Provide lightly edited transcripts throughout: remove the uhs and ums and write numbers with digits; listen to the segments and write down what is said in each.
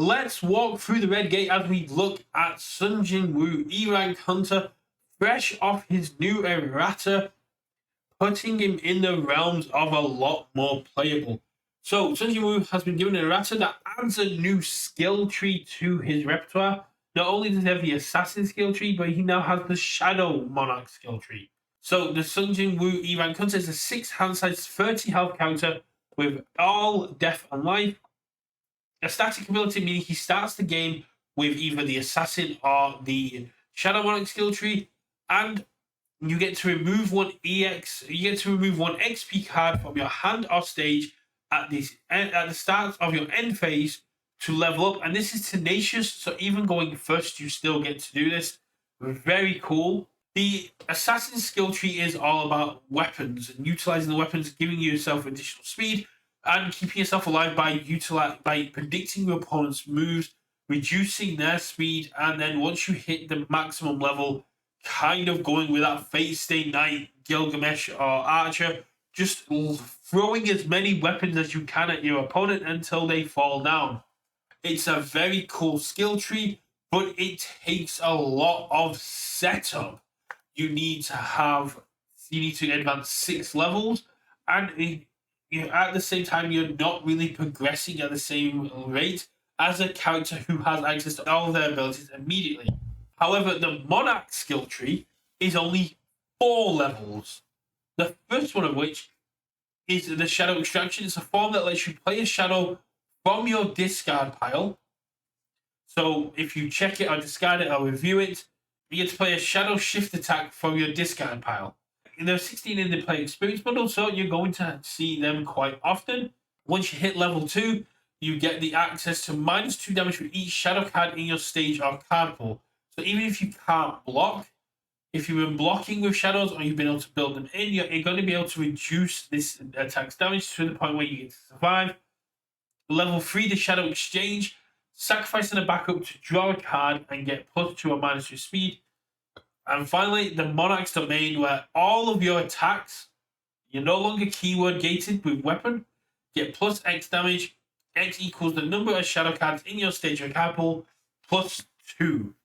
let's walk through the red gate as we look at Sung Jinwoo E-Rank Hunter, fresh off his new errata, putting him in the realms of a lot more playable. So Sung Jinwoo has been given an errata that adds a new skill tree to his repertoire. Not only does he have the Assassin skill tree, but he now has the Shadow Monarch skill tree. So the Sung Jinwoo E-Rank Hunter is a 6 hand size 30 health counter with all death and life. A static ability meaning he starts the game with either the Assassin or the Shadow Monarch skill tree, and you get to remove one XP card from your hand or stage at the start of your end phase to level up. And this is tenacious, so even going first, you still get to do this. Very cool. The Assassin skill tree is all about weapons and utilizing the weapons, giving yourself additional speed and keeping yourself alive by predicting your opponent's moves, reducing their speed, and then once you hit the maximum level, kind of going with that Fate Stay Knight, Gilgamesh, or Archer, just throwing as many weapons as you can at your opponent until they fall down. It's a very cool skill tree, but it takes a lot of setup. You need to advance 6 levels, and at the same time, you're not really progressing at the same rate as a character who has access to all their abilities immediately. However, the Monarch skill tree is only 4 levels. The first one of which is the Shadow Extraction. It's a form that lets you play a shadow from your discard pile. So if you check it or discard it or review it, you get to play a Shadow Shift attack from your discard pile. There are 16 in the play experience bundle, so you're going to see them quite often. Once you hit level 2, you get the access to -2 damage for each shadow card in your stage or card pool. So even if you can't block, if you've been blocking with shadows or you've been able to build them in, you're going to be able to reduce this attack's damage to the point where you get to survive. Level 3, the Shadow Exchange. Sacrificing a backup to draw a card and get +2 or -2 speed. And finally, the Monarch's Domain, where all of your attacks, you're no longer keyword gated with weapon, get +X damage. X equals the number of shadow cards in your stage or card pool, +2.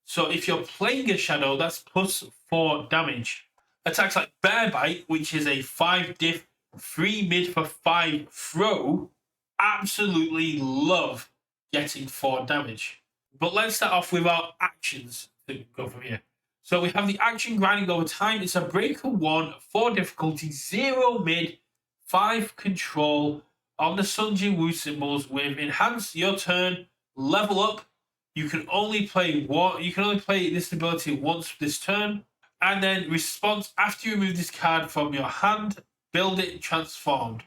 So if you're playing a shadow, that's +4 damage. Attacks like Bear Bite, which is a 5 diff, 3 mid for 5 throw, absolutely love getting 4 damage. But let's start off with our actions to go from here. So we have the action grinding over time. It's a breaker 1, 4 difficulty, 0 mid, 5 control on the Sung Jinwoo symbols with enhance your turn, level up. You can only play this ability once this turn, and then response after you remove this card from your hand, build it transformed.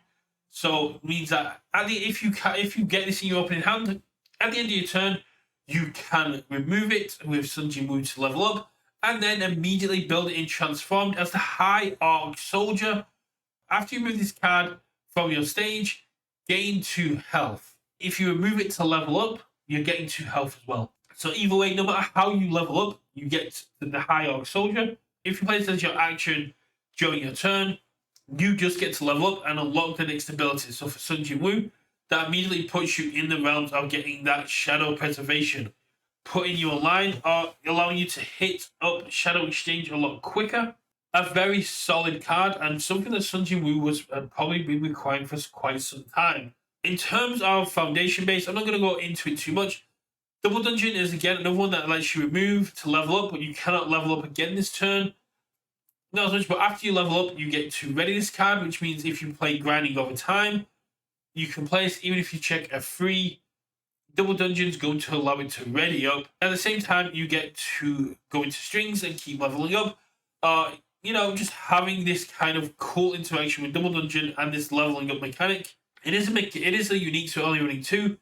So it means that if you get this in your opening hand, at the end of your turn, you can remove it with Sung Jinwoo to level up, and then immediately build it in transformed as the High Orc Soldier. After you remove this card from your stage, gain 2 health. If you remove it to level up, you're getting 2 health as well. So either way, no matter how you level up, you get to the High Orc Soldier. If you play this as your action during your turn, you just get to level up and unlock the next ability. So for Sung Jinwoo, that immediately puts you in the realms of getting that Shadow Preservation, putting you online or allowing you to hit up Shadow Exchange a lot quicker. A very solid card and something that Sung Jinwoo was probably been requiring for quite some time. In terms of foundation base, I'm not going to go into it too much. Double Dungeon is again another one that lets you remove to level up, but you cannot level up again this turn. Not as much, but after you level up, you get to ready this card, which means if you play grinding over time, you can play this even if you check a free. Double Dungeon's going to allow it to ready up. At the same time, you get to go into strings and keep leveling up. Just having this kind of cool interaction with Double Dungeon and this leveling up mechanic. It is a unique to early running 2.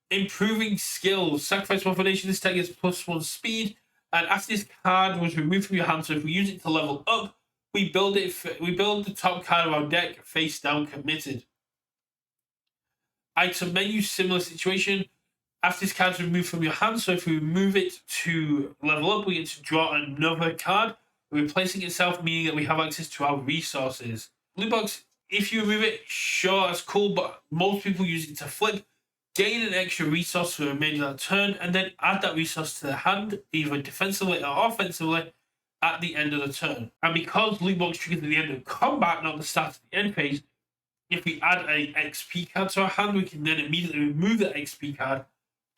Improving skills. Sacrifice 1 foundation. This tag is +1 speed. And after this card was removed from your hand, so if we use it to level up, we build the top card of our deck face down committed. Item menu, similar situation. After this card is removed from your hand, so if we remove it to level up, we get to draw another card, replacing itself, meaning that we have access to our resources. Loot box, if you remove it, sure, that's cool, but most people use it to flip. gain an extra resource for the remainder of that turn, and then add that resource to the hand, either defensively or offensively, at the end of the turn. And because loot box triggers at the end of combat, not the start of the end phase, if we add a XP card to our hand, we can then immediately remove that XP card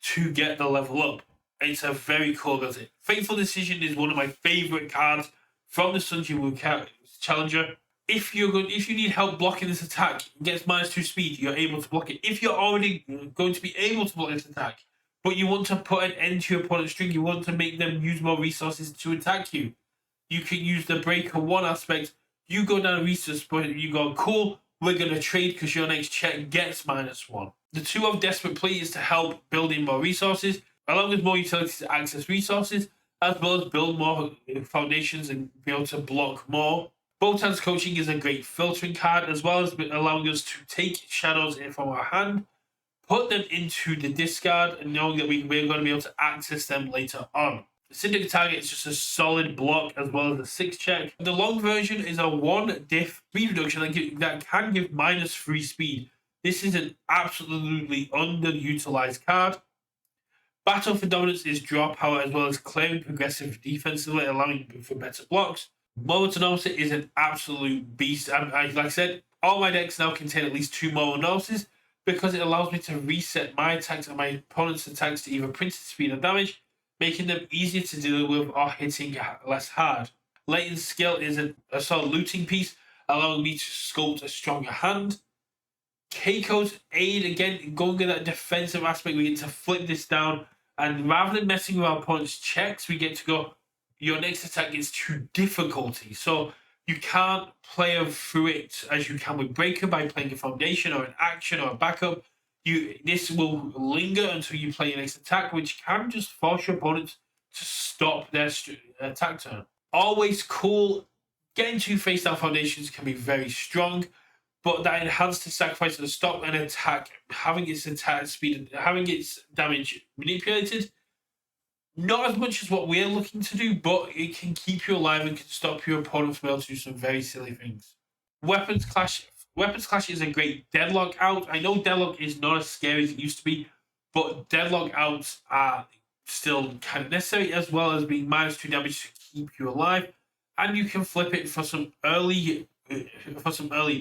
to get the level up. It's a very cool ability. Fateful Decision is one of my favorite cards from the Sung Jinwoo Challenger. If you need help blocking this attack, it gets -2 speed, you're able to block it. If you're already going to be able to block this attack, but you want to put an end to your opponent's string, you want to make them use more resources to attack you, you can use the Breaker 1 aspect. You go down a resource point, you go, cool, we're going to trade because your next check gets -1. The 2 of Desperate Plea is to help build in more resources, along with more utilities to access resources, as well as build more foundations and be able to block more. Botan's Coaching is a great filtering card, as well as allowing us to take shadows from our hand, put them into the discard, and knowing that we're going to be able to access them later on. The Syndicate Target is just a solid block, as well as a 6 check. The long version is a 1 diff speed reduction that can give -3 speed. This is an absolutely underutilized card. Battle for Dominance is draw power, as well as clearing progressive defensively, allowing for better blocks. Moment Analysis is an absolute beast. Like I said, all my decks now contain at least 2 Moment Analysis because it allows me to reset my attacks and my opponent's attacks to either printed speed or damage, making them easier to deal with or hitting less hard. Latent Skill is a solid looting piece, allowing me to sculpt a stronger hand. Keiko's Aid, again, going with that defensive aspect, we get to flip this down, and rather than messing with our opponent's checks, we get to go, your next attack is to difficulty. So you can't play through it as you can with Breaker by playing a foundation or an action or a backup. This will linger until you play your next attack, which can just force your opponent to stop their attack turn. Always cool. Getting 2 face down foundations can be very strong, but that enhanced sacrifice to stop an attack, having its attack speed, having its damage manipulated. Not as much as what we're looking to do, but it can keep you alive and can stop your opponent from able to do some very silly things. Weapons Clash is a great deadlock out. I know deadlock is not as scary as it used to be, but deadlock outs are still kind of necessary, as well as being -2 damage to keep you alive. And you can flip it for some early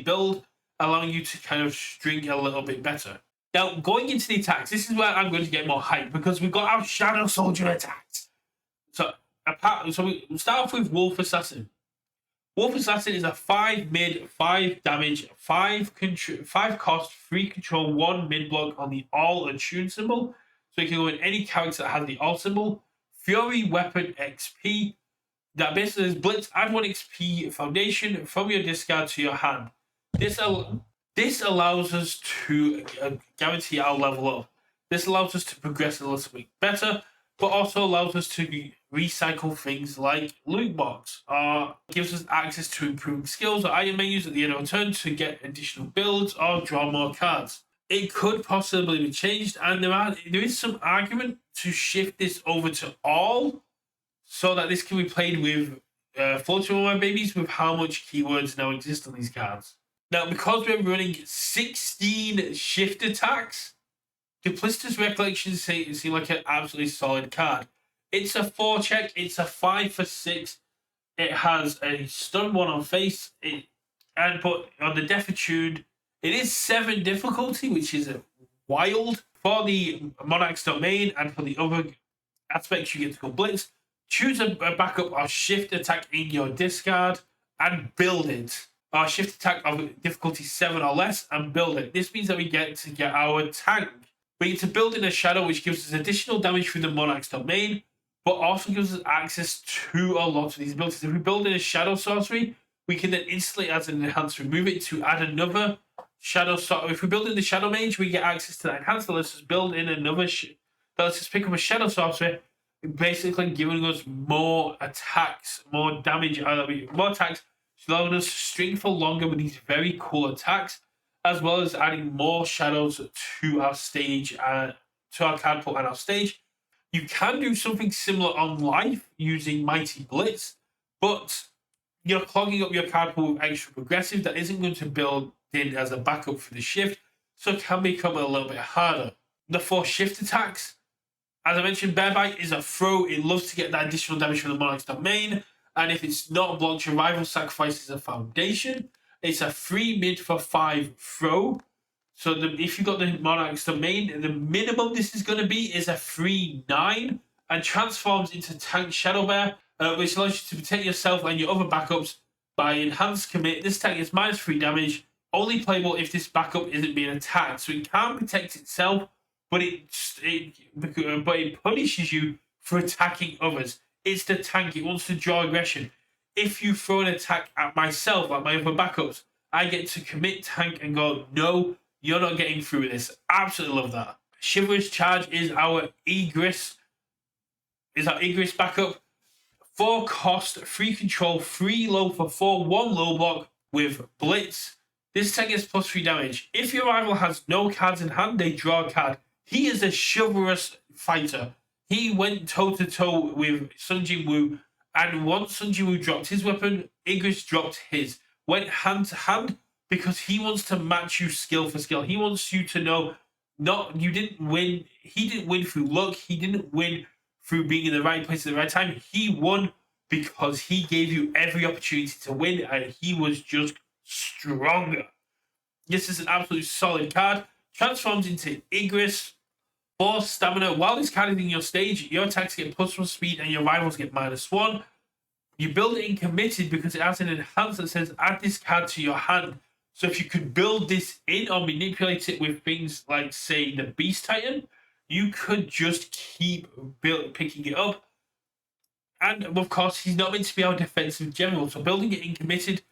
build, allowing you to kind of string a little bit better. Now, going into the attacks, this is where I'm going to get more hype, because we've got our Shadow Soldier attacks. So we start off with Wolf Assassin. Wolf Assassin is a 5 mid, 5 damage, 5 cost, 3 control, 1 mid block on the all attune symbol. So you can go in any character that has the all symbol. Fury Weapon XP. That basically is Blitz, add 1 XP foundation from your discard to your hand. This allows us to guarantee our level up. This allows us to progress a little bit better, but also allows us to recycle things like loot box, gives us access to improved skills or item menus at the end of a turn to get additional builds or draw more cards. It could possibly be changed, and there is some argument to shift this over to all, so that this can be played with Floating on My Babies, with how much keywords now exist on these cards. Now, because we're running 16 shift attacks, Duplicitous Recollections seem like an absolutely solid card. It's a 4 check, it's a 5 for 6. It has a stun 1 on face, but on the Death Attuned, it is 7 difficulty, which is wild. For the Monarch's Domain and for the other aspects, you get to go Blitz. Choose a backup or shift attack in your discard and build it. Or shift attack of difficulty 7 or less and build it. This means that we get to get our tank. We get to build in a shadow, which gives us additional damage through the Monarch's Domain, but also gives us access to a lot of these abilities. If we build in a shadow sorcery, we can then instantly, as an enhance, remove it to add another shadow sorcery. If we build in the Shadow Mage, we get access to that enhance that lets us build in another that lets us pick up a shadow sorcery, basically giving us more attacks, more damage, more attacks, allowing us to string for longer with these very cool attacks, as well as adding more shadows to our stage, to our card pool and our stage. You can do something similar on life using Mighty Blitz, but you're clogging up your card pool with extra progressive that isn't going to build in as a backup for the shift, so it can become a little bit harder. the 4 shift attacks. As I mentioned, Bear Bite is a throw. It loves to get that additional damage from the Monarch's domain. And if it's not blocked, your rival sacrifices a foundation. It's a 3 mid for 5 throw. So if you got the Monarch's domain, the minimum this is going to be is a 3/9 and transforms into Tank Shadow Bear, which allows you to protect yourself and your other backups by enhanced commit. This tank is -3 damage, only playable if this backup isn't being attacked. So it can protect itself, but it punishes you for attacking others. It's the tank. It wants to draw aggression. If you throw an attack at myself, at my other backups, I get to commit tank and go, no, you're not getting through this. Absolutely love that. Chivalrous Charge is our Igris. Is our Igris backup. 4 cost, 3 control, 3 low for 4, 1 low block with Blitz. This tank gets +3 damage. If your rival has no cards in hand, they draw a card. He is a chivalrous fighter. He went toe-to-toe with Sung Jinwoo, and once Sung Jinwoo dropped his weapon, Igris dropped his. Went hand to hand because he wants to match you skill for skill. He wants you to know, you didn't win. He didn't win through luck. He didn't win through being in the right place at the right time. He won because he gave you every opportunity to win, and he was just stronger. This is an absolute solid card. Transforms into Igris. 4 stamina. While this card is in your stage, your attacks get +1 speed and your rivals get -1. You build it in committed because it has an enhance that says add this card to your hand. So if you could build this in or manipulate it with things like, say, the Beast Titan, you could just keep picking it up. And of course, he's not meant to be our defensive general. So building it in committed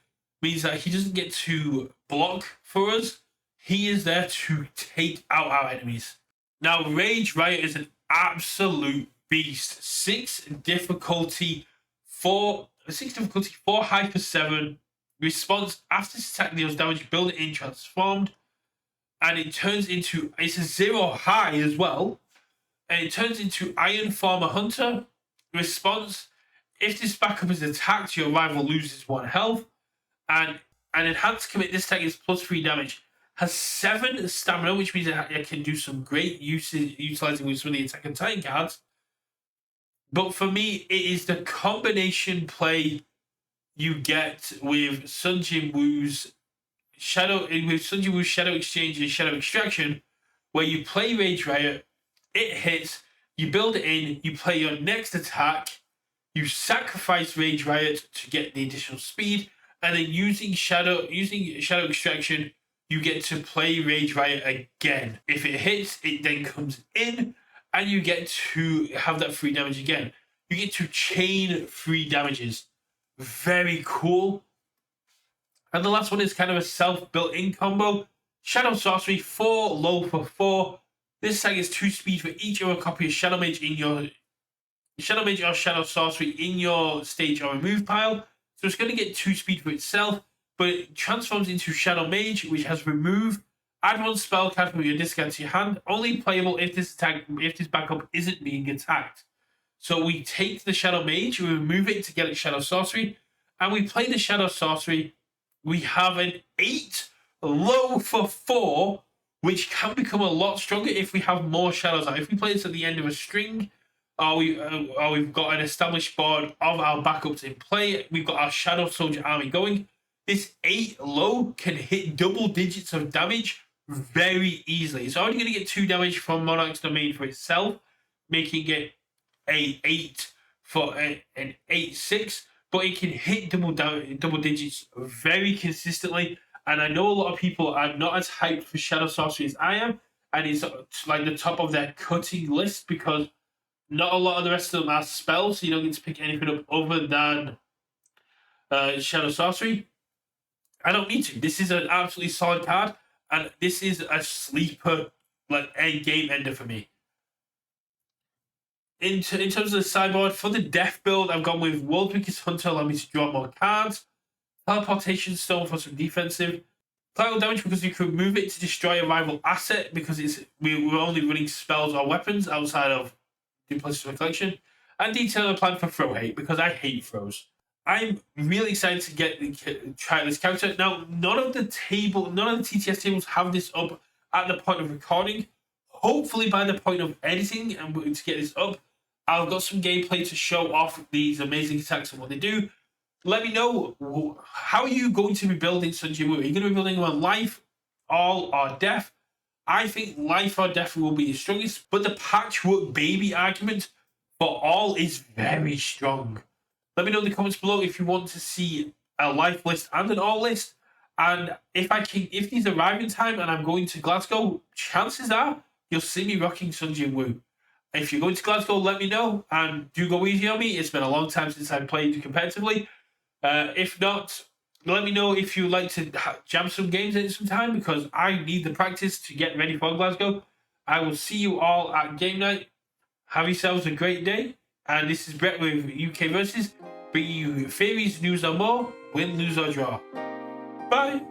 means that he doesn't get to block for us. He is there to take out our enemies. Now, Rage Riot is an absolute beast. 6 difficulty, 4 high for 7. Response after this attack deals damage, build it in transformed. And it turns into, it's a 0 high as well. And it turns into Iron Farmer Hunter. Response, if this backup is attacked, your rival loses 1 health. And an enhanced commit, this attack is +3 damage. Has 7 stamina, which means it can do some great usage utilizing with some of the Attack and Titan cards. But for me, it is the combination play you get with Sung Jinwoo's Shadow Exchange and Shadow Extraction, where you play Rage Riot, it hits, you build it in, you play your next attack, you sacrifice Rage Riot to get the additional speed, and then using Shadow Extraction, you get to play Rage Riot again. If it hits, it then comes in, and you get to have that 3 damage again. You get to chain 3 damages. Very cool. And the last one is kind of a self-built-in combo. Shadow Sorcery, 4 low for 4. This tag is 2 speed for each other copy of Shadow Mage in your Shadow Mage or Shadow Sorcery in your stage or remove pile. So it's going to get 2 speed for itself, but it transforms into Shadow Mage, which has remove. Add 1 spell card from your discard to your hand. Only playable if this backup isn't being attacked. So we take the Shadow Mage, we remove it to get its Shadow Sorcery, and we play the Shadow Sorcery. We have an 8 low for 4, which can become a lot stronger if we have more shadows out. If we play this at the end of a string, or we've got an established board of our backups in play, we've got our Shadow Soldier army going, this 8 low can hit double digits of damage very easily. It's only going to get 2 damage from Monarch's domain for itself, making it a 8 for an 8/6, but it can hit double digits very consistently. And I know a lot of people are not as hyped for Shadow Sorcery as I am, and it's like the top of their cutting list because not a lot of the rest of them are spells, so you don't get to pick anything up other than Shadow Sorcery. I don't need to. This is an absolutely solid card, and this is a sleeper, like a game ender for me. In terms of the sideboard, for the Death build, I've gone with World's Weakest Hunter, allow me to draw more cards. Teleportation Stone for some defensive. Collateral damage because you can move it to destroy a rival asset because we're only running spells or weapons outside of Duplicitous Reflection. And Detail plan for throw hate because I hate throws. I'm really excited to try this character. Now, none of the TTS tables have this up at the point of recording. hopefully by the point of editing and to get this up, I've got some gameplay to show off these amazing attacks and what they do. Let me know, how are you going to be building Sung Jinwoo? Are you going to be building on life, all, or death? I think life or death will be the strongest, but the patchwork baby argument for all is very strong. Let me know in the comments below if you want to see a life list and an all list. And if these arrive in time and I'm going to Glasgow, chances are you'll see me rocking Sung Jinwoo. If you're going to Glasgow, let me know and do go easy on me. It's been a long time since I've played competitively. If not, let me know if you'd like to jam some games in some time, because I need the practice to get ready for Glasgow. I will see you all at game night. Have yourselves a great day. And this is Brett with UKVersus, bringing you theories, news, or more, win, lose, or draw. Bye.